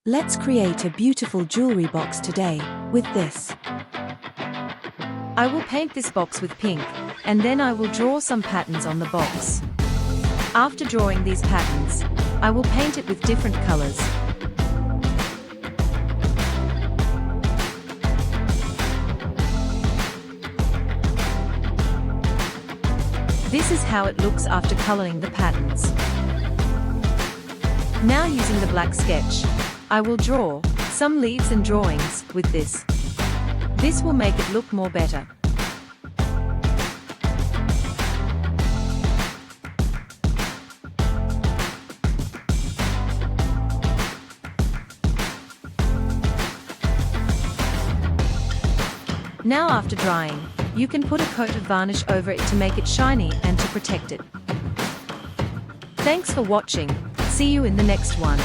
Let's create a beautiful jewelry box today with this. I will paint this box with pink, and then I will draw some patterns on the box. After drawing these patterns, I will paint it with different colors. This is how it looks after coloring the patterns. Now using the black sketch, I will draw some leaves and drawings with this. This will make it look more better. Now after drying, you can put a coat of varnish over it to make it shiny and to protect it. Thanks for watching. See you in the next one.